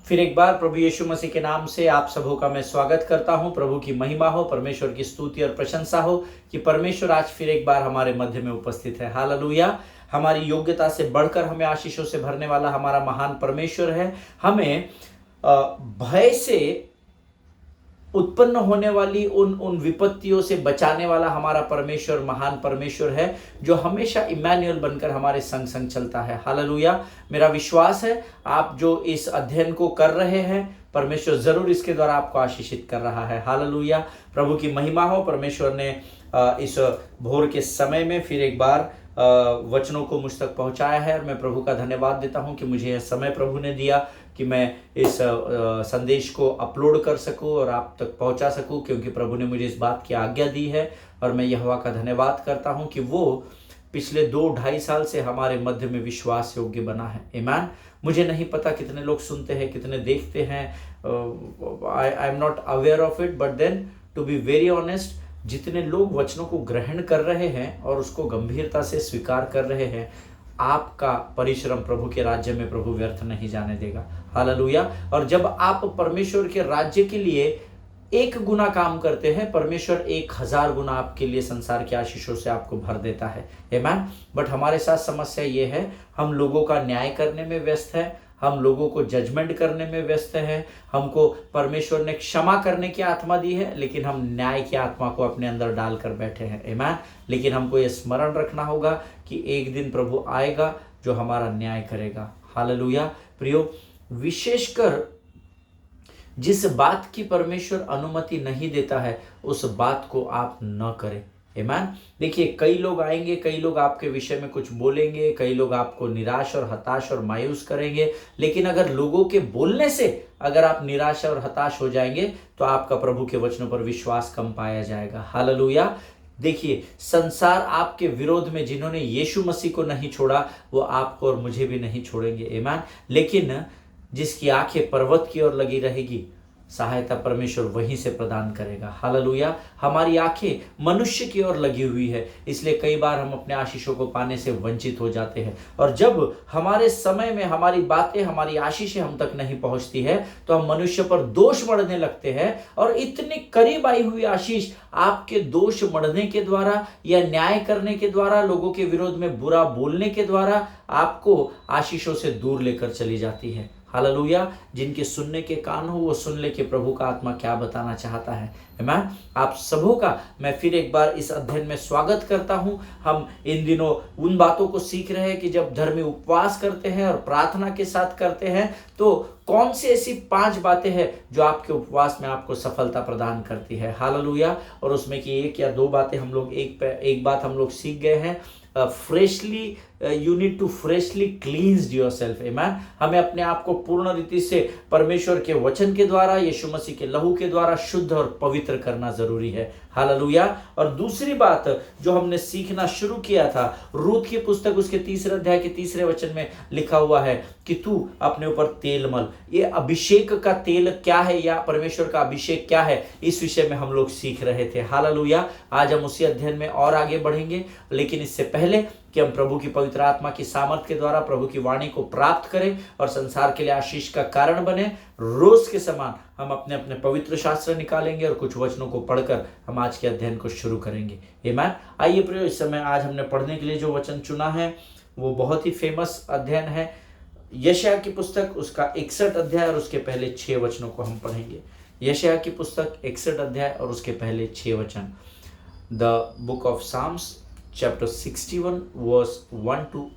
फिर एक बार प्रभु यीशु मसीह के नाम से आप सबों का मैं स्वागत करता हूं। प्रभु की महिमा हो, परमेश्वर की स्तुति और प्रशंसा हो कि परमेश्वर आज फिर एक बार हमारे मध्य में उपस्थित है। हालेलुया। हमारी योग्यता से बढ़कर हमें आशीषों से भरने वाला हमारा महान परमेश्वर है। हमें भय से उत्पन्न होने वाली उन विपत्तियों से बचाने वाला हमारा परमेश्वर महान परमेश्वर है, जो हमेशा इमैनुएल बनकर हमारे संग संग चलता है। हालेलुया। मेरा विश्वास है आप जो इस अध्ययन को कर रहे हैं, परमेश्वर जरूर इसके द्वारा आपको आशीषित कर रहा है। हालेलुया। प्रभु की महिमा हो। परमेश्वर ने इस भोर के समय में फिर एक बार वचनों को मुझ तक पहुंचाया है और मैं प्रभु का धन्यवाद देता हूं कि मुझे यह समय प्रभु ने दिया कि मैं इस संदेश को अपलोड कर सकूं और आप तक पहुंचा सकूं, क्योंकि प्रभु ने मुझे इस बात की आज्ञा दी है। और मैं यहोवा का धन्यवाद करता हूं कि वो पिछले 2-2.5 साल से हमारे मध्य में विश्वास योग्य बना है। आमीन। मुझे नहीं पता कितने लोग सुनते हैं, कितने देखते हैं, I am not aware of it, but then to be very honest, जितने लोग वचनों को ग्रहण कर रहे हैं और उसको गंभीरता से स्वीकार कर रहे हैं, आपका परिश्रम प्रभु के राज्य में प्रभु व्यर्थ नहीं जाने देगा। हालेलुया। और जब आप परमेश्वर के राज्य के लिए 1 गुना काम करते हैं, परमेश्वर 1000 गुना आपके लिए संसार के आशीषों से आपको भर देता है। आमीन। बट हमारे साथ समस्या ये है, हम लोगों का न्याय करने में व्यस्त है, हम लोगों को जजमेंट करने में व्यस्त है। हमको परमेश्वर ने क्षमा करने की आत्मा दी है, लेकिन हम न्याय की आत्मा को अपने अंदर डालकर बैठे हैं। आमीन। लेकिन हमको ये स्मरण रखना होगा कि एक दिन प्रभु आएगा जो हमारा न्याय करेगा। हालेलुया। प्रियो, विशेषकर जिस बात की परमेश्वर अनुमति नहीं देता है, उस बात को आप न करें। आमीन। देखिए, कई लोग आएंगे, कई लोग आपके विषय में कुछ बोलेंगे, कई लोग आपको निराश और हताश और मायूस करेंगे, लेकिन अगर लोगों के बोलने से अगर आप निराश और हताश हो जाएंगे तो आपका प्रभु के वचनों पर विश्वास कम पाया जाएगा। हालेलुया। देखिए, संसार आपके विरोध में जिन्होंने यीशु मसीह को नहीं छोड़ा, वो आपको और मुझे भी नहीं छोड़ेंगे। आमीन। लेकिन जिसकी आंखें पर्वत की ओर लगी रहेगी, सहायता परमेश्वर वहीं से प्रदान करेगा। हालेलुया। हमारी आंखें मनुष्य की ओर लगी हुई है, इसलिए कई बार हम अपने आशीषों को पाने से वंचित हो जाते हैं। और जब हमारे समय में हमारी बातें, हमारी आशीषें हम तक नहीं पहुंचती है, तो हम मनुष्य पर दोष मढ़ने लगते हैं। और इतनी करीब आई हुई आशीष आपके दोष मढ़ने के द्वारा या न्याय करने के द्वारा, लोगों के विरोध में बुरा बोलने के द्वारा आपको आशीषों से दूर लेकर चली जाती है। हालेलुया। जिनके सुनने के कान हो वो सुन ले कि प्रभु का आत्मा क्या बताना चाहता है। आमीन। आप सबों का मैं फिर एक बार इस अध्ययन में स्वागत करता हूं। हम इन दिनों उन बातों को सीख रहे हैं कि जब धर्मी उपवास करते हैं और प्रार्थना के साथ करते हैं, तो कौन सी ऐसी 5 बातें हैं जो आपके उपवास में आपको सफलता प्रदान करती है। हालेलुया। और उसमें की 1 या 2 बातें हम लोग एक बात हम लोग सीख गए हैं। Freshly you need to freshly cleansed yourself. आमीन। हमें अपने आप को पूर्ण रीति से परमेश्वर के वचन के द्वारा, यीशु मसीह के लहू के द्वारा शुद्ध और पवित्र करना जरूरी है। हालेलुया। और दूसरी बात जो हमने सीखना शुरू किया था, रूत की पुस्तक उसके 3 अध्याय के 3 वचन में लिखा हुआ है कि तू अपने ऊपर तेल मल। ये अभिषेक का तेल क्या है या परमेश्वर का अभिषेक क्या है, इस विषय में हम लोग सीख रहे थे। हालेलुया। आज हम उसी अध्ययन में और आगे बढ़ेंगे, लेकिन इससे पहले कि हम प्रभु की पवित्र आत्मा की सामर्थ के द्वारा प्रभु की वाणी को प्राप्त करें और संसार के लिए आशीष का कारण बने, रोज के समान हम अपने अपने पवित्र शास्त्र निकालेंगे और कुछ वचनों को पढ़कर हम आज के अध्ययन को शुरू करेंगे। आमीन। आइए प्रियो, इस समय आज हमने पढ़ने के लिए जो वचन चुना है वो बहुत ही फेमस अध्ययन है। यशायाह की पुस्तक उसका 61 अध्याय और उसके पहले 6 वचनों को हम पढ़ेंगे। यशायाह की पुस्तक 61 अध्याय और उसके पहले 6 वचन। The book of psalms chapter 61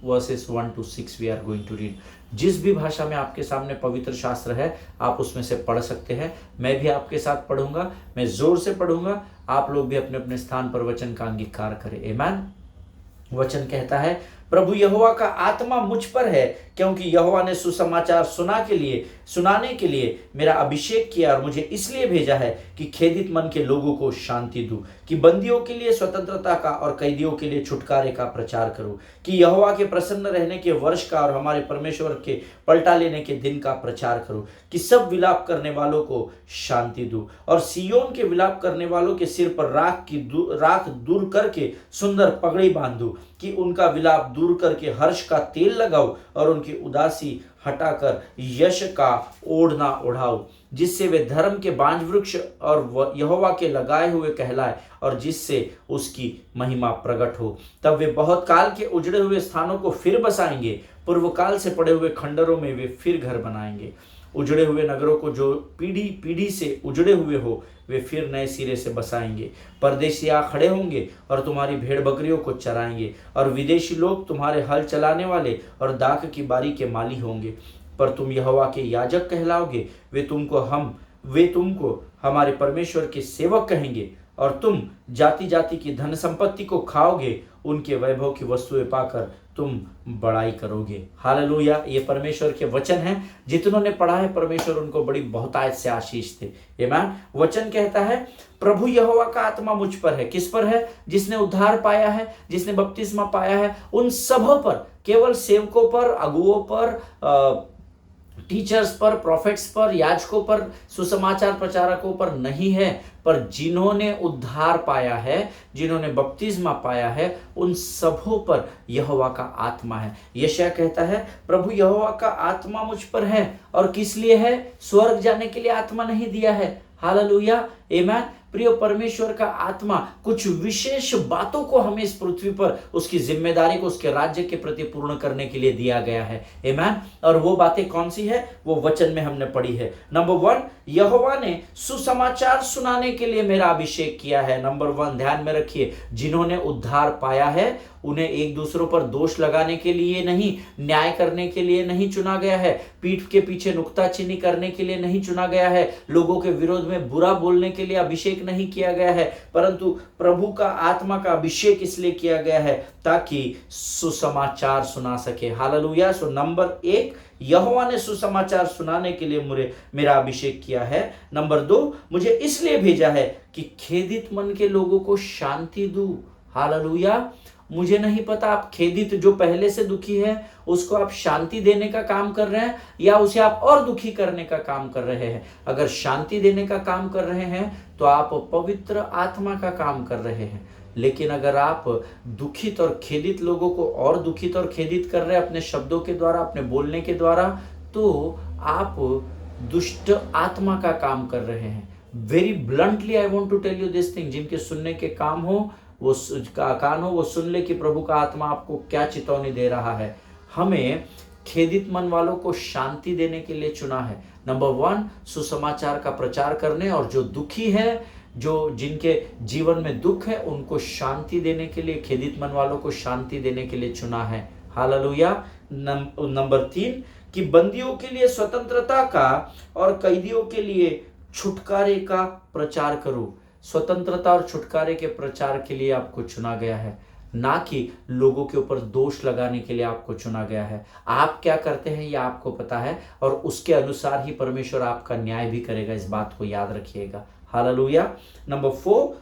verses 1 to 6 we are going to read। जिस भी भाषा में आपके सामने पवित्र शास्त्र है, आप उसमें से पढ़ सकते हैं। मैं भी आपके साथ पढ़ूंगा, मैं जोर से पढ़ूंगा, आप लोग भी अपने अपने स्थान पर वचन का अंगीकार करें। आमीन। वचन कहता है, प्रभु यहोवा का आत्मा मुझ पर है, क्योंकि यहोवा ने सुसमाचार सुनाने के लिए मेरा अभिषेक किया और मुझे इसलिए भेजा है कि खेदित मन के लोगों को शांति दूं, कि बंदियों के लिए स्वतंत्रता का और कैदियों के लिए छुटकारे का प्रचार करूं, कि यहोवा के प्रसन्न रहने के वर्ष का और हमारे परमेश्वर के पलटा लेने के दिन का प्रचार करूं, कि सब विलाप करने वालों को शांति दूं और सियोन के विलाप करने वालों के सिर पर राख दूर करके सुंदर पगड़ी बांधूं, कि उनका विलाप दूर करके हर्ष का तेल लगाओ और उनकी उदासी हटाकर यश का ओढ़ना ओढ़ाओ, जिससे वे धर्म के बांज वृक्ष और यहोवा के लगाए हुए कहलाए और जिससे उसकी महिमा प्रकट हो। तब वे बहुत काल के उजड़े हुए स्थानों को फिर बसाएंगे, पूर्व काल से पड़े हुए खंडरों में वे फिर घर बनाएंगे। उजड़े हुए नगरों को जो पीढ़ी पीढ़ी से उजड़े हुए हो वे फिर नए सिरे से बसाएंगे। परदेशी आ खड़े होंगे और तुम्हारी भेड़ बकरियों को चराएंगे और विदेशी लोग तुम्हारे हल चलाने वाले और दाख की बारी के माली होंगे। पर तुम यहोवा के याजक कहलाओगे, वे तुमको हमारे परमेश्वर के सेवक कहेंगे और तुम जाति जाति की धन संपत्ति को खाओगे, उनके वैभव की वस्तुएं पाकर तुम बड़ाई करोगे। हालेलुया। ये परमेश्वर के वचन हैं। जितनों ने पढ़ा है परमेश्वर उनको बड़ी बहुतायत से आशीष दे। आमीन। वचन कहता है प्रभु यहोवा का आत्मा मुझ पर है। किस पर है? जिसने उद्धार पाया है, जिसने बपतिस्मा पाया है, उन सबों पर, केवल सेवकों पर, अगुओं पर, टीचर्स पर, प्रॉफिट्स पर, याजकों पर, सुसमाचार प्रचारकों पर नहीं है, पर जिन्होंने उद्धार पाया है, जिन्होंने बपतिस्मा पाया है, उन सबों पर यहोवा का आत्मा है। यशायाह कहता है प्रभु यहोवा का आत्मा मुझ पर है। और किस लिए है? स्वर्ग जाने के लिए आत्मा नहीं दिया है। हालेलुया। आमीन। प्रिय, परमेश्वर का आत्मा कुछ विशेष बातों को हमें इस पृथ्वी पर उसकी जिम्मेदारी को उसके राज्य के प्रति पूर्ण करने के लिए दिया गया है। आमीन। और वो बातें कौन सी है? वो वचन में हमने पढ़ी है। नंबर 1, यहोवा ने सुसमाचार सुनाने के लिए मेरा अभिषेक किया है। नंबर 1 ध्यान में रखिए, जिन्होंने उद्धार पाया है उन्हें एक दूसरों पर दोष लगाने के लिए नहीं, न्याय करने के लिए नहीं चुना गया है, पीठ के पीछे नुक्ताचीनी करने के लिए नहीं चुना गया है, लोगों के विरोध में बुरा बोलने के लिए अभिषेक नहीं किया गया है, परंतु प्रभु का आत्मा का अभिषेक इसलिए किया गया है ताकि सुसमाचार सुना सके। हालेलुया। सो नंबर 1, यहोवा ने सुसमाचार सुनाने के लिए मेरा अभिषेक किया है। नंबर 2, मुझे इसलिए भेजा है कि खेदित मन के लोगों को शांति दूं। हालेलुया। मुझे नहीं पता आप खेदित, जो पहले से दुखी है उसको आप शांति देने का काम कर रहे हैं या उसे आप और दुखी करने का काम कर रहे हैं। अगर शांति देने का काम कर रहे हैं तो आप पवित्र आत्मा का काम कर रहे हैं। लेकिन अगर आप दुखित और खेदित लोगों को और दुखित और खेदित कर रहे हैं अपने शब्दों के द्वारा, अपने बोलने के द्वारा, तो आप दुष्ट आत्मा का काम कर रहे हैं। Very bluntly I want to tell you this thing. जिनके सुनने के काम हो वो कान हो वो सुन ले कि प्रभु का आत्मा आपको क्या चेतावनी दे रहा है। हमें खेदित मन वालों को शांति देने के लिए चुना है। नंबर 1, सुसमाचार का प्रचार करने, और जो दुखी है, जो जिनके जीवन में दुख है, उनको शांति देने के लिए, खेदित मन वालों को शांति देने के लिए चुना है। हालेलुया। नंबर 3, कि बंदियों के लिए स्वतंत्रता का और कैदियों के लिए छुटकारे का प्रचार करूं। स्वतंत्रता और छुटकारे के प्रचार के लिए आपको चुना गया है, ना कि लोगों के ऊपर दोष लगाने के लिए आपको चुना गया है। आप क्या करते हैं ये आपको पता है, और उसके अनुसार ही परमेश्वर आपका न्याय भी करेगा। इस बात को याद रखिएगा। हालेलुया। नंबर 4,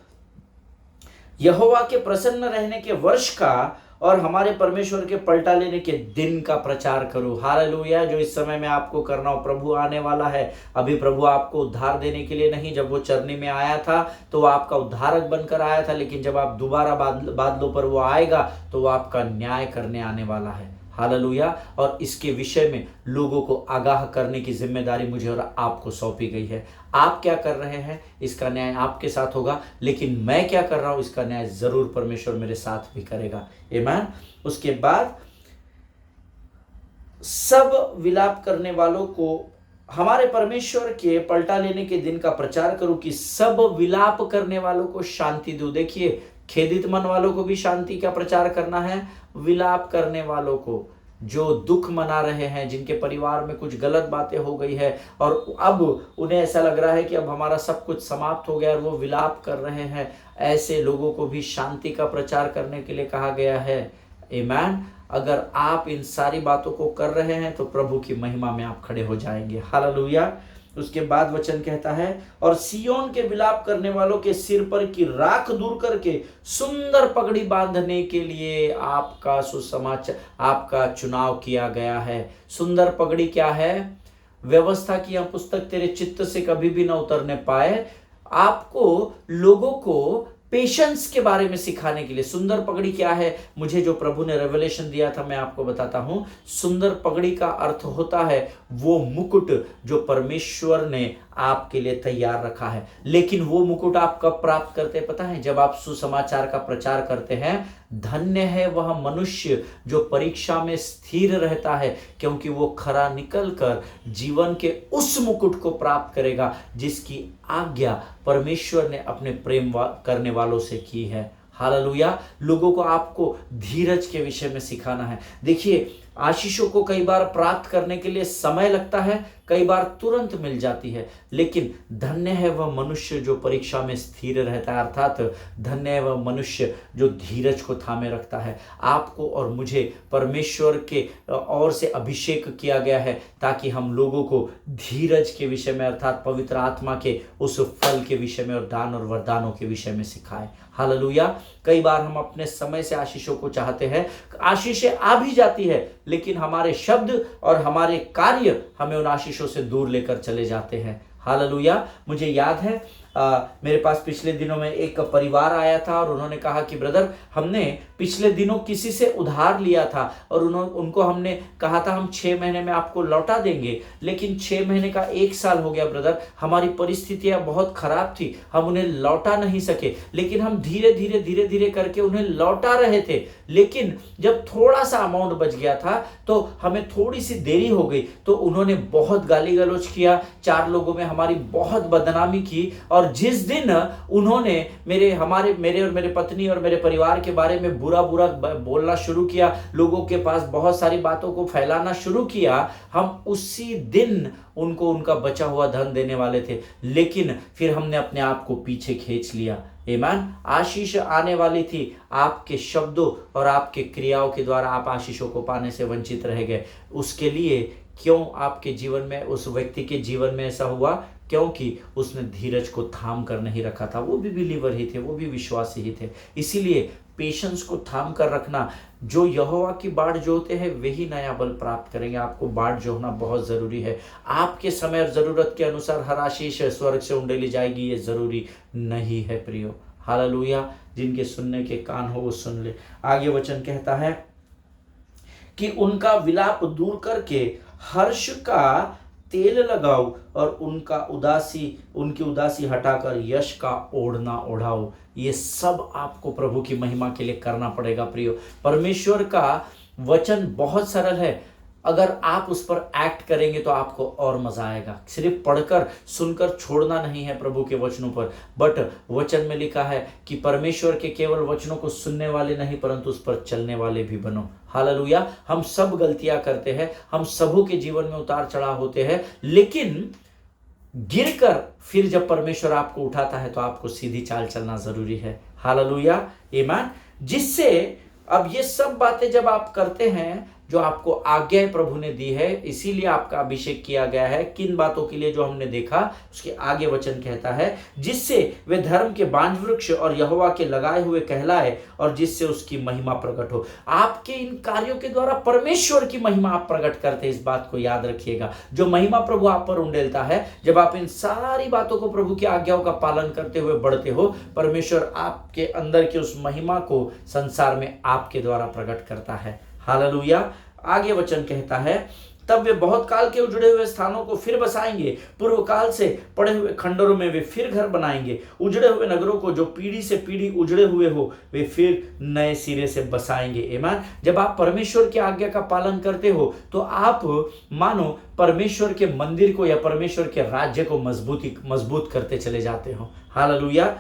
यहोवा के प्रसन्न रहने के वर्ष का और हमारे परमेश्वर के पलटा लेने के दिन का प्रचार करो। हालेलुया। जो इस समय में आपको करना हो, प्रभु आने वाला है। अभी प्रभु आपको उद्धार देने के लिए नहीं, जब वो चरनी में आया था तो वो आपका उद्धारक बनकर आया था, लेकिन जब आप दोबारा बादलों पर वो आएगा तो वो आपका न्याय करने आने वाला है। हालेलुया। और इसके विषय में लोगों को आगाह करने की जिम्मेदारी मुझे और आपको सौंपी गई है। आप क्या कर रहे हैं इसका न्याय आपके साथ होगा, लेकिन मैं क्या कर रहा हूं इसका न्याय जरूर परमेश्वर मेरे साथ भी करेगा। आमीन। उसके बाद सब विलाप करने वालों को हमारे परमेश्वर के पलटा लेने के दिन का प्रचार करूं कि सब विलाप करने वालों को शांति दूं। देखिए, खेदित मन वालों को भी शांति का प्रचार करना है, विलाप करने वालों को, जो दुख मना रहे हैं, जिनके परिवार में कुछ गलत बातें हो गई है और अब उन्हें ऐसा लग रहा है कि अब हमारा सब कुछ समाप्त हो गया और वो विलाप कर रहे हैं, ऐसे लोगों को भी शांति का प्रचार करने के लिए कहा गया है। आमीन। अगर आप इन सारी बातों को कर रहे हैं तो प्रभु की महिमा में आप खड़े हो जाएंगे। हालेलुया। उसके बाद वचन कहता है, और सियोन के विलाप करने वालों के सिर पर की राख दूर करके सुंदर पगड़ी बांधने के लिए आपका सुसमाचार, आपका चुनाव किया गया है। सुंदर पगड़ी क्या है? व्यवस्था की यह पुस्तक तेरे चित्त से कभी भी न उतरने पाए। आपको लोगों को पेशेंस के बारे में सिखाने के लिए। सुंदर पगड़ी क्या है, मुझे जो प्रभु ने रेवलेशन दिया था मैं आपको बताता हूं। सुंदर पगड़ी का अर्थ होता है वो मुकुट जो परमेश्वर ने आपके लिए तैयार रखा है। लेकिन वो मुकुट आप कब प्राप्त करते हैं पता है? जब आप सुसमाचार का प्रचार करते हैं। धन्य है वह मनुष्य जो परीक्षा में स्थिर रहता है, क्योंकि वो खरा निकलकर जीवन के उस मुकुट को प्राप्त करेगा जिसकी आज्ञा परमेश्वर ने अपने प्रेम करने वालों से की है। हालेलुया। लोगों को आपको धीरज के विषय में सिखाना है। देखिए, आशीषों को कई बार प्राप्त करने के लिए समय लगता है, कई बार तुरंत मिल जाती है, लेकिन धन्य है वह मनुष्य जो परीक्षा में स्थिर रहता है, अर्थात धन्य है वह मनुष्य जो धीरज को थामे रखता है। आपको और मुझे परमेश्वर के ओर से अभिषेक किया गया है ताकि हम लोगों को धीरज के विषय में, अर्थात पवित्र आत्मा के उस फल के विषय में और दान और वरदानों के विषय में सिखाएं। हालेलुया। कई बार हम अपने समय से आशीषों को चाहते हैं, आशीषें आ भी जाती है, लेकिन हमारे शब्द और हमारे कार्य हमें उन आशीषों से दूर लेकर चले जाते हैं। हालेलुया। मुझे याद है मेरे पास पिछले दिनों में एक परिवार आया था और उन्होंने कहा कि ब्रदर, हमने पिछले दिनों किसी से उधार लिया था और उनको हमने कहा था हम 6 महीने में आपको लौटा देंगे, लेकिन 6 महीने का 1 साल हो गया ब्रदर। हमारी परिस्थितियां बहुत खराब थी, हम उन्हें लौटा नहीं सके, लेकिन हम धीरे धीरे धीरे धीरे करके उन्हें लौटा रहे थे। लेकिन जब थोड़ा सा अमाउंट बच गया था तो हमें थोड़ी सी देरी हो गई, तो उन्होंने बहुत गाली गलौज किया, 4 लोगों में हमारी बहुत बदनामी की। और जिस दिन उन्होंने मेरे और मेरे पत्नी और मेरे परिवार के बारे में बुरा बुरा बोलना शुरू किया, लोगों के पास बहुत सारी बातों को फैलाना शुरू किया, हम उसी दिन उनको उनका बचा हुआ धन देने वाले थे, लेकिन फिर हमने अपने आप को पीछे खींच लिया। आमीन। आशीष आने वाली थी, आपके शब्दों और आपके क्रियाओं के द्वारा आप आशीषों को पाने से वंचित रह गए। उसके लिए क्यों आपके जीवन में, उस व्यक्ति के जीवन में ऐसा हुआ? क्योंकि उसने धीरज को थाम कर नहीं रखा था। वो भी बिलीवर ही थे, वो भी विश्वासी ही थे। इसीलिए पेशेंस को थाम कर रखना। जो यहोवा की बाट जोते हैं वही नया बल प्राप्त करेंगे। आपको बाट जोहना बहुत जरूरी है। आपके समय और जरूरत के अनुसार हर आशीष स्वर्ग से उंडेली जाएगी, ये जरूरी नहीं है प्रियो। हालेलुया। जिनके सुनने के कान हो वो सुन ले। आगे वचन कहता है कि उनका विलाप दूर करके हर्ष का तेल लगाओ और उनकी उदासी हटाकर यश का ओढ़ना ओढ़ाओ। ये सब आपको प्रभु की महिमा के लिए करना पड़ेगा प्रियो। परमेश्वर का वचन बहुत सरल है, अगर आप उस पर एक्ट करेंगे तो आपको और मजा आएगा। सिर्फ पढ़कर सुनकर छोड़ना नहीं है प्रभु के वचनों पर, बट वचन में लिखा है कि परमेश्वर के केवल वचनों को सुनने वाले नहीं परंतु उस पर चलने वाले भी बनो। हालेलुया। हम सब गलतियां करते हैं, हम सबों के जीवन में उतार चढ़ाव होते हैं, लेकिन गिरकर फिर जब परमेश्वर आपको उठाता है तो आपको सीधी चाल चलना जरूरी है। हालेलुया। आमीन। जिससे अब ये सब बातें जब आप करते हैं जो आपको आज्ञा प्रभु ने दी है, इसीलिए आपका अभिषेक किया गया है। किन बातों के लिए जो हमने देखा, उसके आगे वचन कहता है जिससे वे धर्म के बांझ वृक्ष और यहोवा के लगाए हुए कहलाए और जिससे उसकी महिमा प्रकट हो। आपके इन कार्यों के द्वारा परमेश्वर की महिमा आप प्रकट करते हैं। इस बात को याद रखिएगा। जो महिमा प्रभु आप पर उंडेलता है, जब आप इन सारी बातों को प्रभु की आज्ञाओं का पालन करते हुए बढ़ते हो, परमेश्वर आपके अंदर की उस महिमा को संसार में आपके द्वारा प्रकट करता है। हालेलुया। आगे वचन कहता है तब वे बहुत काल के उजड़े हुए स्थानों को फिर बसाएंगे, पूर्व काल से पड़े हुए खंडरों में वे फिर घर बनाएंगे। उजड़े हुए नगरों को जो पीढ़ी से पीढ़ी उजड़े हुए हो वे फिर नए सिरे से बसाएंगे। आमीन। जब आप परमेश्वर की आज्ञा का पालन करते हो तो आप मानो परमेश्वर के मंदिर को या परमेश्वर के राज्य को मजबूत करते चले जाते हो। हालेलुया।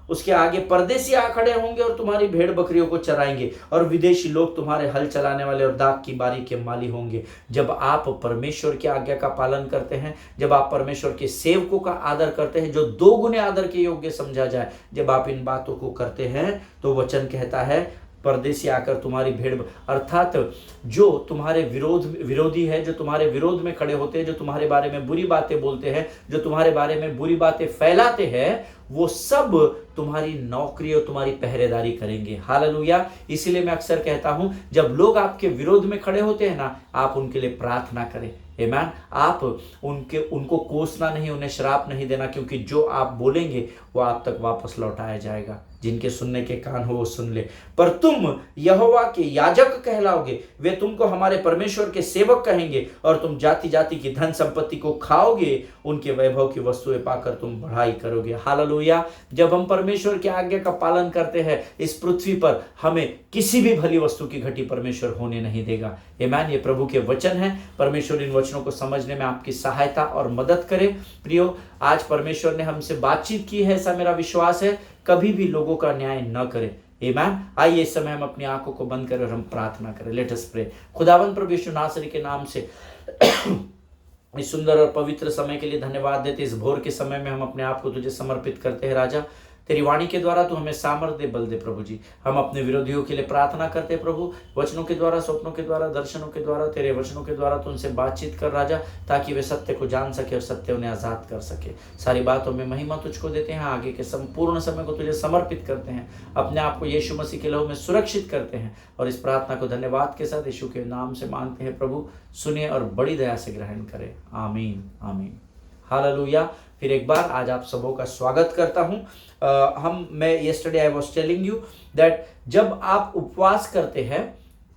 उसके आगे परदेसी आ खड़े होंगे और तुम्हारी भेड़ बकरियों को चराएंगे और विदेशी लोग तुम्हारे हल चलाने वाले और दाख की बारी के माली होंगे। जब आप परमेश्वर की आज्ञा का पालन करते हैं, जब आप परमेश्वर के सेवकों का आदर करते हैं, जो 2 गुने आदर के योग्य समझा जाए, जब आप इन बातों को करते हैं तो वचन कहता है परदेसी आकर तुम्हारी भेड़, अर्थात जो तुम्हारे विरोधी है, जो तुम्हारे विरोध में खड़े होते हैं, जो तुम्हारे बारे में बुरी बातें बोलते हैं, जो तुम्हारे बारे में बुरी बातें फैलाते हैं, वो सब तुम्हारी नौकरी और तुम्हारी पहरेदारी करेंगे। हालेलुया। इसीलिए मैं अक्सर कहता हूं जब लोग आपके विरोध में खड़े होते हैं ना, आप उनके लिए प्रार्थना करें। आमीन। आप उनको कोसना नहीं, उन्हें श्राप नहीं देना, क्योंकि जो आप बोलेंगे वो आप तक वापस लौटाया जाएगा। जिनके सुनने के कान हो वो सुन ले। पर तुम यहोवा के याजक कहलाओगे, वे तुमको हमारे परमेश्वर के सेवक कहेंगे, और तुम जाति जाति की धन संपत्ति को खाओगे, उनके वैभव की वस्तुएं पाकर तुम बढ़ाई करोगे। हालेलुया। जब हम परमेश्वर की आज्ञा का पालन करते हैं इस पृथ्वी पर, हमें किसी भी भली वस्तु की घटी परमेश्वर होने नहीं देगा। आमीन। ये प्रभु के वचन है। परमेश्वर इन वचनों को समझने में आपकी सहायता और मदद करे। प्रियो, आज परमेश्वर ने हमसे बातचीत की है, ऐसा मेरा विश्वास है। कभी भी लोगों का न्याय न करें। आमीन। आइए इस समय हम अपनी आंखों को बंद करें और हम प्रार्थना करें। Let us pray. खुदावंद प्रभु यीशु नासरी के नाम से इस सुंदर और पवित्र समय के लिए धन्यवाद देते। इस भोर के समय में हम अपने आप को तुझे समर्पित करते हैं राजा। तेरी वाणी के द्वारा तू हमें सामर्थ दे, बल दे प्रभु जी। हम अपने विरोधियों के लिए प्रार्थना करते हैं प्रभु। वचनों के द्वारा, स्वप्नों के द्वारा, दर्शनों के द्वारा, तेरे वचनों के द्वारा तू उनसे बातचीत कर राजा, ताकि वे सत्य को जान सके और सत्य उन्हें आजाद कर सके। सारी बातों में महिमा तुझको देते हैं। आगे के संपूर्ण समय को तुझे समर्पित करते हैं। अपने आप को यीशु मसीह के लहू में सुरक्षित करते हैं, और इस प्रार्थना को धन्यवाद के साथ यीशु के नाम से मांगते हैं प्रभु। सुनिए और बड़ी दया से ग्रहण करें। आमीन, आमीन। हालेलुया। फिर एक बार आज आप सबों का स्वागत करता हूं। मैं yesterday I was telling you that जब आप उपवास करते हैं,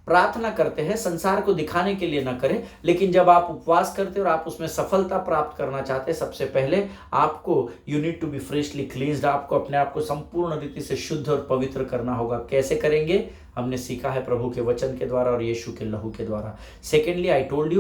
प्रार्थना करते हैं, संसार को दिखाने के लिए ना करें, लेकिन जब आप उपवास करते हैं और आप उसमें सफलता प्राप्त करना चाहते हैं, सबसे पहले आपको you need to be freshly cleansed. आपको अपने आप को संपूर्ण रीति से शुद्ध और पवित्र करना होगा। कैसे करेंगे? हमने सीखा है प्रभु के वचन के द्वारा और यीशु के लहू के द्वारा। Secondly, I told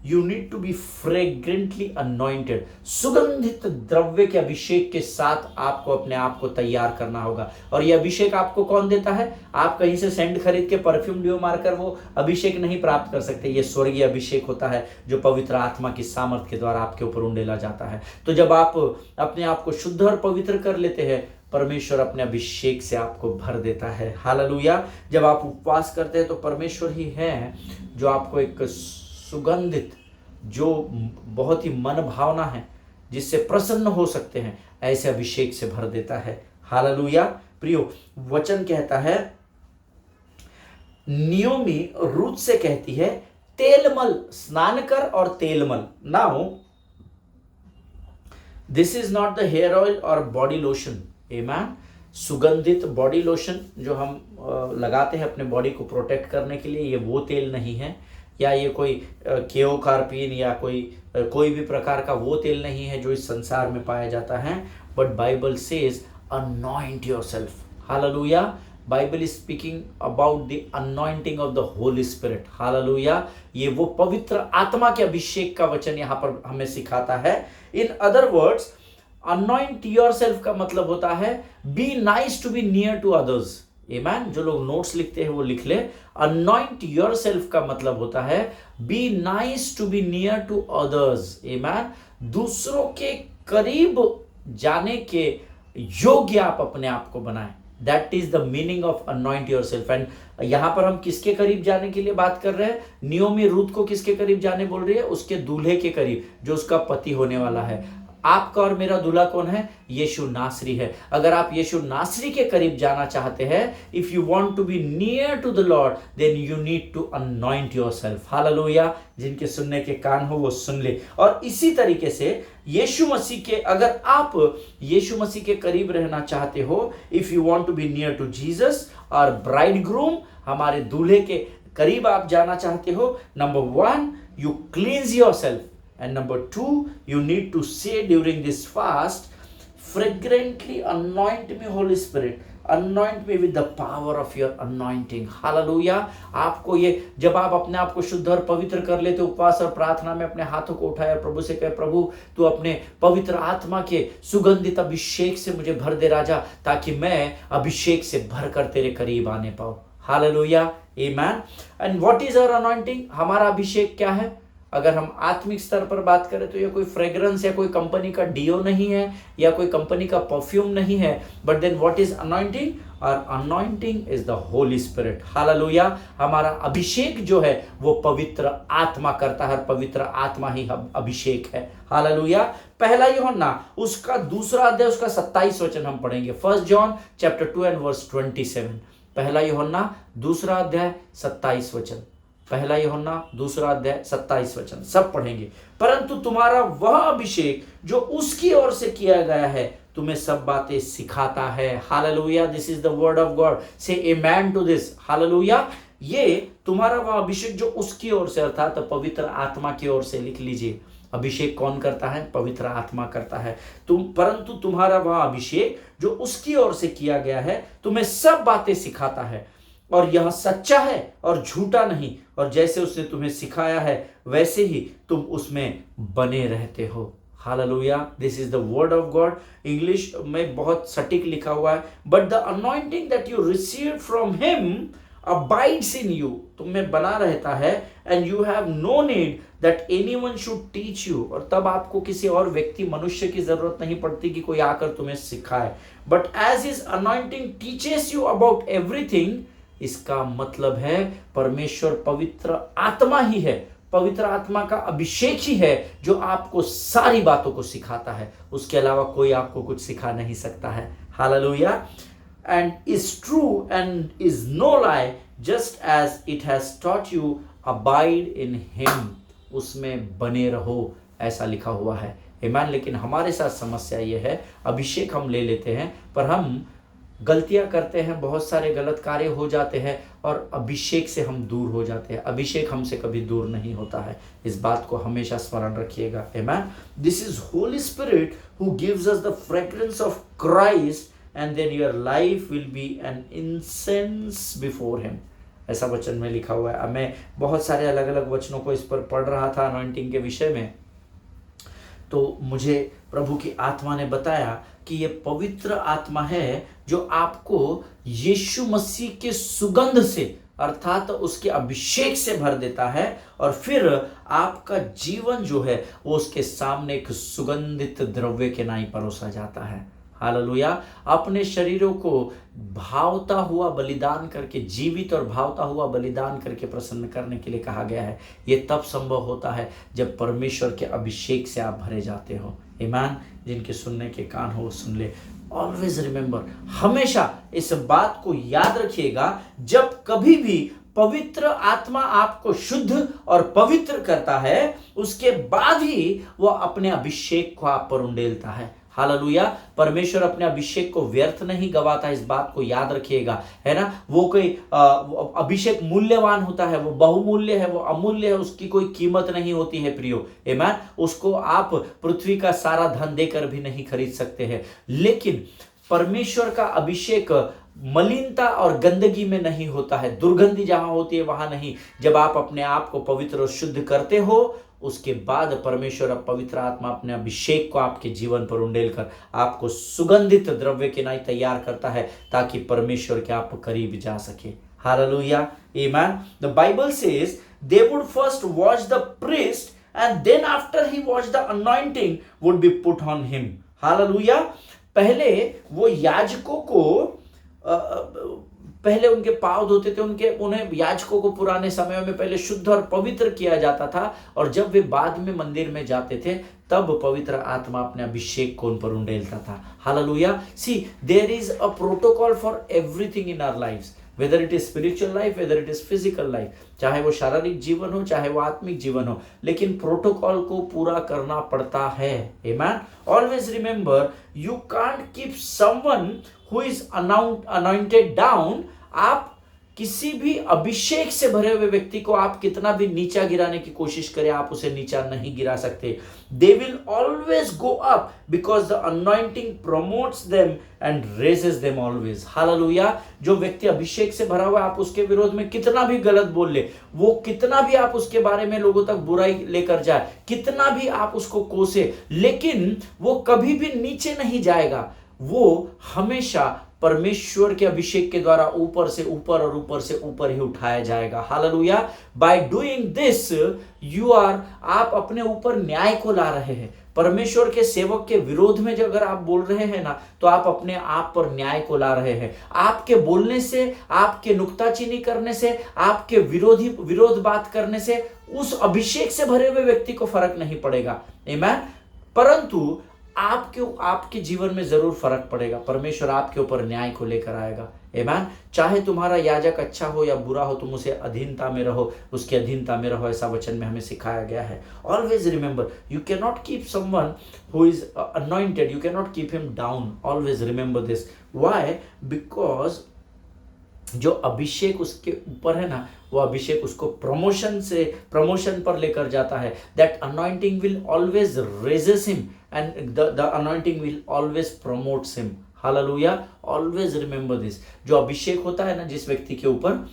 you need to be fragrantly anointed. सुगंधित द्रव्य के अभिषेक के साथ आपको अपने आप को तैयार करना होगा। और यह अभिषेक आपको कौन देता है? आप कहीं से सेंट खरीद के परफ्यूम डिओ मारकर वो अभिषेक नहीं प्राप्त कर सकते। ये स्वर्गीय अभिषेक होता है जो पवित्र आत्मा की सामर्थ के द्वारा आपके ऊपर उंडेला जाता है। तो जब आप अपने आप को शुद्ध और पवित्र कर लेते हैं, परमेश्वर अपने अभिषेक से आपको भर देता है। हालेलुया। जब आप उपवास करते हैं तो परमेश्वर ही है जो आपको एक सुगंधित, जो बहुत ही मन भावना है, जिससे प्रसन्न हो सकते हैं, ऐसे अभिषेक से भर देता है। हालेलुया। प्रियो, वचन कहता है, नियोमी रूथ से कहती है, तेलमल स्नान कर और तेलमल। Now this is not the hair oil और बॉडी लोशन। आमीन। सुगंधित बॉडी लोशन जो हम लगाते हैं अपने बॉडी को प्रोटेक्ट करने के लिए, ये वो तेल नहीं है, या ये कोई केओकार्पिन या कोई भी प्रकार का वो तेल नहीं है जो इस संसार में पाया जाता है। But Bible says anoint yourself. Hallelujah. Bible is speaking about the anointing of the holy spirit. Hallelujah. ये वो पवित्र आत्मा के अभिषेक का वचन यहाँ पर हमें सिखाता है। In other words, anoint yourself का मतलब होता है be nice to be near to others. आमीन। जो लोग नोट्स लिखते हैं वो लिख ले। अनॉइंट योरसेल्फ का मतलब होता है be nice to be near to others. आमीन। दूसरों के करीब जाने के योग्य आप अपने आप को बनाएं। That is the meaning of anoint yourself. And यहां पर हम किसके करीब जाने के लिए बात कर रहे हैं? नियोमी रूथ को किसके करीब जाने बोल रही है? उसके दूल्हे के करीब, जो उसका पति होने वाला है। आपका और मेरा दूल्हा कौन है? यीशु नासरी है। अगर आप यीशु नासरी के करीब जाना चाहते हैं, if you want to be near to the lord, then you need to anoint yourself. हालेलुया। जिनके सुनने के कान हो वो सुन ले। और इसी तरीके से यीशु मसीह के, अगर आप यीशु मसीह के करीब रहना चाहते हो, if you want to be near to Jesus और ब्राइड ग्रूम, हमारे दूल्हे के करीब आप जाना चाहते हो, number 1, you cleanse yourself, and number 2, you need to say during this fast, fragrantly anoint me Holy Spirit, anoint me with the power of your anointing. Hallelujah. आपको ये, जब आप अपने आप को शुद्ध और पवित्र कर लेते, उपवास और प्रार्थना में अपने हाथों को उठाया, प्रभु से कहे, प्रभु तू अपने पवित्र आत्मा के सुगंधित अभिषेक से मुझे भर दे राजा, ताकि मैं अभिषेक से भरकर तेरे करीब आने पाऊं। हालेलुया। आमीन। And what is our anointing? हमारा अभिषेक क्या है? अगर हम आत्मिक स्तर पर बात करें तो ये कोई फ्रेग्रेंस या कोई कंपनी का डिओ नहीं है, या कोई कंपनी का परफ्यूम नहीं है। But then what is anointing? और anointing is the holy spirit. हालेलुया। हमारा अभिषेक जो है वो पवित्र आत्मा करता है, पवित्र आत्मा ही अभिषेक है। हालेलुया। पहला यूहन्ना उसका दूसरा अध्याय उसका 27 वचन हम पढ़ेंगे। 1 जॉन चैप्टर 2 एंड वर्स 27। पहला यूहन्ना दूसरा अध्याय 27 वचन। पहला यूहन्ना दूसरा अध्याय 27 वचन सब पढ़ेंगे। परंतु तुम्हारा वह अभिषेक जो उसकी ओर से किया गया है तुम्हें सब बातें सिखाता है। Hallelujah, this is the word of God, से आमेन टू दिस। हालेलुया, ये तुम्हारा वह अभिषेक जो उसकी ओर से अर्थात पवित्र आत्मा की ओर से, लिख लीजिए। अभिषेक कौन करता है? पवित्र आत्मा करता है। परंतु तुम्हारा वह अभिषेक जो उसकी ओर से किया गया है तुम्हें सब बातें सिखाता है, और यह सच्चा है और झूठा नहीं, और जैसे उसने तुम्हें सिखाया है वैसे ही तुम उसमें बने रहते हो। हालेलुया, this is the word of God. English में बहुत सटीक लिखा हुआ है, but the anointing that you receive from him abides in you, तुम में बना रहता है, and you have no need that anyone should teach you, और तब आपको किसी और व्यक्ति मनुष्य की जरूरत नहीं पड़ती कि कोई आकर तुम्हें सिखाए। But as his anointing teaches you about everything, इसका मतलब है परमेश्वर पवित्र आत्मा ही है, पवित्र आत्मा का अभिषेक ही है जो आपको सारी बातों को सिखाता है। उसके अलावा कोई आपको कुछ सिखा नहीं सकता है। हालेलुया, and is true and is no lie, just as it has taught you abide in him, उसमें बने रहो, ऐसा लिखा हुआ है। आमीन। लेकिन हमारे साथ समस्या ये है, अभिषेक हम ले लेते हैं पर हम गलतियां करते हैं, बहुत सारे गलत कार्य हो जाते हैं और अभिषेक से हम दूर हो जाते हैं। अभिषेक हमसे कभी दूर नहीं होता है, इस बात को हमेशा स्मरण रखिएगा। आमीन। This is holy spirit who gives us the fragrance of Christ, and then your life will be an incense before him, ऐसा वचन में लिखा हुआ है। अब मैं बहुत सारे अलग अलग वचनों को इस पर पढ़ रहा था अनॉइंटिंग के विषय में, तो मुझे प्रभु की आत्मा ने बताया कि ये पवित्र आत्मा है जो आपको यीशु मसीह के सुगंध से अर्थात उसके अभिषेक से भर देता है, और फिर आपका जीवन जो है वो उसके सामने एक सुगंधित द्रव्य के नाई परोसा जाता है। हालेलुया। अपने शरीरों को भावता हुआ बलिदान करके, जीवित और भावता हुआ बलिदान करके प्रसन्न करने के लिए कहा गया है। ये तब संभव होता है जब परमेश्वर के अभिषेक से आप भरे जाते हो। ईमान, जिनके सुनने के कान हो वो सुन ले। ऑलवेज रिमेंबर, हमेशा इस बात को याद रखिएगा, जब कभी भी पवित्र आत्मा आपको शुद्ध और पवित्र करता है, उसके बाद ही वह अपने अभिषेक को आप पर उंडेलता है। हालेलुया। परमेश्वर अपने अभिषेक को व्यर्थ नहीं गवाता, इस बात को याद रखिएगा, है ना। वो कोई अभिषेक मूल्यवान होता है, वो बहुमूल्य है, वो अमूल्य है, उसकी कोई कीमत नहीं होती है प्रियो। आमीन। उसको आप पृथ्वी का सारा धन देकर भी नहीं खरीद सकते हैं। लेकिन परमेश्वर का अभिषेक मलिनता और गंदगी में नहीं होता है, दुर्गंधी जहां होती है वहां नहीं। जब आप अपने आप को पवित्र और शुद्ध करते हो, उसके बाद परमेश्वर पवित्र आत्मा अपने अभिषेक को आपके जीवन पर उंडेल कर आपको सुगंधित द्रव्य के नाई तैयार करता है, ताकि परमेश्वर के आप करीब जा सके। हालेलुया। आमीन। The Bible says they would first wash the priest, and then after he wash the anointing would be put on him. हालेलुया। पहले वो याजकों को पहले उनके पांव धोते थे, उन्हें याजकों को पुराने समय में पहले शुद्ध और पवित्र किया जाता था, और जब वे बाद में मंदिर में जाते थे तब पवित्र आत्मा अपने अभिषेक को उन पर उंडेलता था। हालेलुया। See, there is a protocol for everything in our lives, whether it is spiritual life, whether it is physical life, चाहे वो शारीरिक जीवन हो चाहे वो आत्मिक जीवन हो, लेकिन प्रोटोकॉल को पूरा करना पड़ता है। Amen. Always remember, you can't keep someone who is anointed down. आप किसी भी अभिषेक से भरे हुए व्यक्ति को आप कितना भी नीचा गिराने की कोशिश करें, आप उसे नीचा नहीं गिरा सकते। They will always go up because the anointing promotes them and raises them always. Hallelujah. जो व्यक्ति अभिषेक से भरा हुआ है, आप उसके विरोध में कितना भी गलत बोल ले, वो कितना भी आप उसके बारे में लोगों तक बुराई लेकर जाए, कितना भी आप उसको कोसे, लेकिन वो कभी भी नीचे नहीं जाएगा। वो हमेशा परमेश्वर के अभिषेक के द्वारा ऊपर से ऊपर और ऊपर से ऊपर ही उठाया जाएगा। हालेलुया। बाय डूइंग दिस आप अपने ऊपर न्याय को ला रहे हैं। परमेश्वर के सेवक के विरोध में जो अगर आप बोल रहे हैं ना, तो आप अपने आप पर न्याय को ला रहे हैं। आपके बोलने से, आपके नुक्ताचीनी करने से, आपके विरोध बात करने से उस अभिषेक से भरे हुए व्यक्ति को फर्क नहीं पड़ेगा। आमीन। परंतु आपके जीवन में जरूर फर्क पड़ेगा। परमेश्वर आपके ऊपर न्याय को लेकर आएगा। आमीन। चाहे तुम्हारा याजक अच्छा हो या बुरा हो, तुम उसे अधीनता में रहो, उसकी अधीनता में रहो, ऐसा वचन में हमें सिखाया गया है। Always remember, you can not keep someone who is anointed, you can not keep him down. Always remember this. Why? Because जो अभिषेक उसके ऊपर है ना, वो अभिषेक उसको प्रमोशन पर लेकर जाता है। That anointing will always raises him and the anointing will always promotes him. Hallelujah. Always remember this. जो अभिषेक होता है ना जिस व्यक्ति के ऊपर,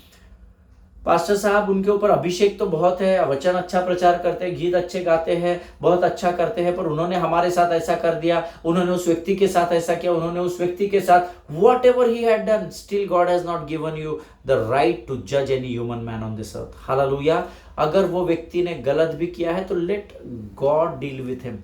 पास्टर साहब उनके ऊपर अभिषेक तो बहुत है, वचन अच्छा प्रचार करते हैं, गीत अच्छे गाते हैं, बहुत अच्छा करते हैं, पर उन्होंने हमारे साथ ऐसा कर दिया, उन्होंने उस व्यक्ति के साथ ऐसा किया, उन्होंने उस व्यक्ति के साथ, whatever he had done, still God has not given you the right to जज any human man on this earth. हालेलुया। अगर वो व्यक्ति ने गलत भी किया है तो let God deal with him.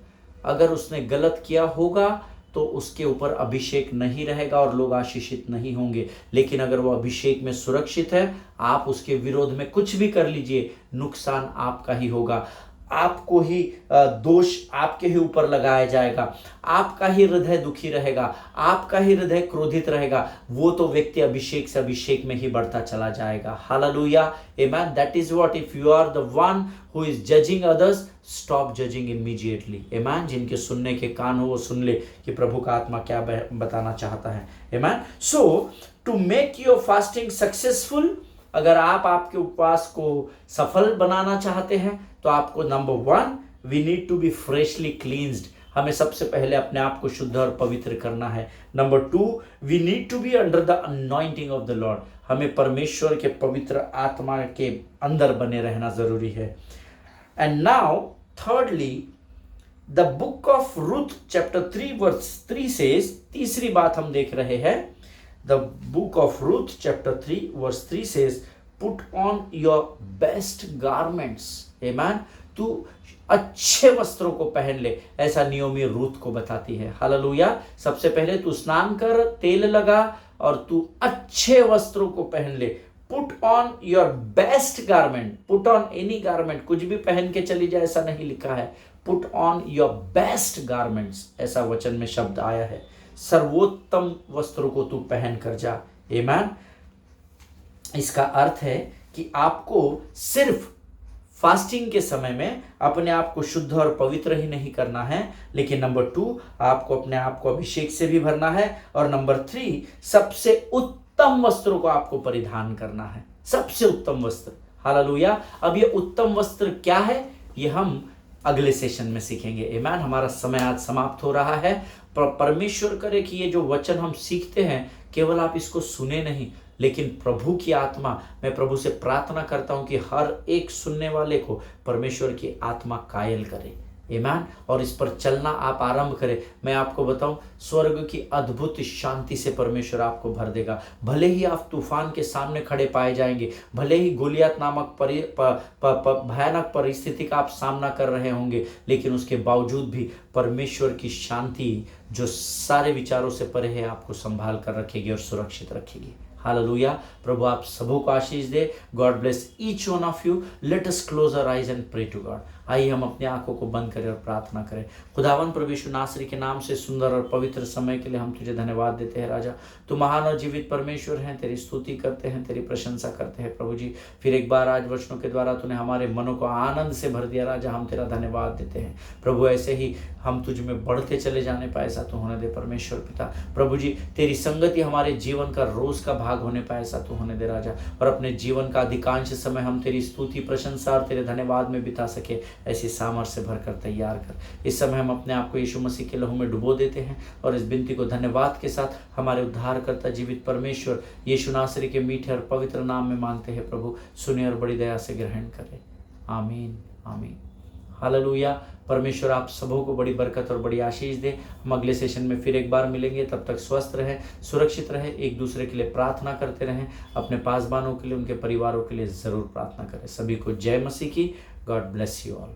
अगर उसने गलत किया होगा तो उसके ऊपर अभिषेक नहीं रहेगा और लोग आशीषित नहीं होंगे। लेकिन अगर वो अभिषेक में सुरक्षित है, आप उसके विरोध में कुछ भी कर लीजिए, नुकसान आपका ही होगा, आपको ही दोष आपके ही ऊपर लगाया जाएगा, आपका ही हृदय दुखी रहेगा, आपका ही हृदय क्रोधित रहेगा। वो तो व्यक्ति अभिषेक से अभिषेक में ही बढ़ता चला जाएगा। हालेलुया। आमेन। That is what, if you are the one who is judging others, stop judging immediately. आमेन। जिनके सुनने के कान हो वो सुन ले कि प्रभु का आत्मा क्या बताना चाहता है। आमेन। So to make your fasting successful, अगर आप आपके उपवास को सफल बनाना चाहते हैं तो आपको number 1, we need to be freshly cleansed. हमें सबसे पहले अपने आप को शुद्ध और पवित्र करना है। Number 2, we need to be under the anointing of the lord. हमें परमेश्वर के पवित्र आत्मा के अंदर बने रहना जरूरी है। And now thirdly, the book of Ruth chapter 3 verse 3 says, तीसरी बात हम देख रहे हैं, the book of Ruth chapter 3 verse 3 says, put on your best garments. Amen. तू अच्छे वस्त्रों को पहन ले, ऐसा नियोमी रूथ को बताती है। हालेलुया। सबसे पहले तू स्नान कर, तेल लगा और तू अच्छे वस्त्रों को पहन ले। Put on your best garment. Put on any garment, कुछ भी पहन के चली जाए ऐसा नहीं लिखा है। Put on your best garments, ऐसा वचन में शब्द आया है। सर्वोत्तम वस्त्रों को तू पहन कर जा। आमीन। इसका अर्थ है कि आपको सिर्फ फास्टिंग के समय में अपने आप को शुद्ध और पवित्र ही नहीं करना है, लेकिन नंबर 2, आपको अपने आप को अभिषेक से भी भरना है, और नंबर 3, सबसे उत्तम वस्त्रों को आपको परिधान करना है। सबसे उत्तम वस्त्र। हालेलुया। अब ये उत्तम वस्त्र क्या है, ये हम अगले सेशन में सीखेंगे। आमीन। हमारा समय आज समाप्त हो रहा है। परमेश्वर करे कि ये जो वचन हम सीखते हैं, केवल आप इसको सुने नहीं, लेकिन प्रभु की आत्मा, मैं प्रभु से प्रार्थना करता हूं कि हर एक सुनने वाले को परमेश्वर की आत्मा कायल करे। आमीन। और इस पर चलना आप आरंभ करें। मैं आपको बताऊं, स्वर्ग की अद्भुत शांति से परमेश्वर आपको भर देगा। भले ही आप तूफान के सामने खड़े पाए जाएंगे, भले ही गोलियत नामक भयानक परिस्थिति का आप सामना कर रहे होंगे, लेकिन उसके बावजूद भी परमेश्वर की शांति जो सारे विचारों से परे है आपको संभाल कर रखेगी और सुरक्षित रखेगी। हालेलुया। प्रभु आप सबों को आशीष दे। God bless each one of you. Let us close our eyes and pray to God. आइए हम अपनी आंखों को बंद करें और प्रार्थना करें। खुदावन प्रभु यीशु नासरी के नाम से सुंदर और पवित्र समय के लिए हम तुझे धन्यवाद देते हैं। राजा, तू महान और जीवित परमेश्वर हैं, तेरी स्तुति करते हैं, तेरी प्रशंसा करते हैं। प्रभु जी, फिर एक बार आज वचनों के द्वारा तूने हमारे मनों को आनंद से भर दिया। राजा, हम तेरा धन्यवाद देते हैं। प्रभु, ऐसे ही हम तुझ में बढ़ते चले जाने पाए, ऐसा तो होने दे परमेश्वर पिता। प्रभु जी, तेरी संगति हमारे जीवन का रोज का भाग होने पाए, ऐसा तो होने दे राजा। और अपने जीवन का अधिकांश समय हम तेरी स्तुति, प्रशंसा और तेरे धन्यवाद में बिता सके, ऐसी सामर्थ्य भरकर तैयार कर। इस समय हम अपने आप को यीशु मसीह के लहू में डुबो देते हैं और इस विनती को धन्यवाद के साथ हमारे उद्धारकर्ता जीवित परमेश्वर यीशु नासरी के मीठे और पवित्र नाम में मांगते हैं। प्रभु सुने और बड़ी दया से ग्रहण करें। आमीन। आमीन। हालेलुया। परमेश्वर आप सबों को बड़ी बरकत और बड़ी आशीष दे। हम अगले सेशन में फिर एक बार मिलेंगे। तब तक स्वस्थ रहें, सुरक्षित रहें, एक दूसरे के लिए प्रार्थना करते रहें। अपने पासबानों के लिए, उनके परिवारों के लिए जरूर प्रार्थना करें। सभी को जय मसीह की। God bless you all.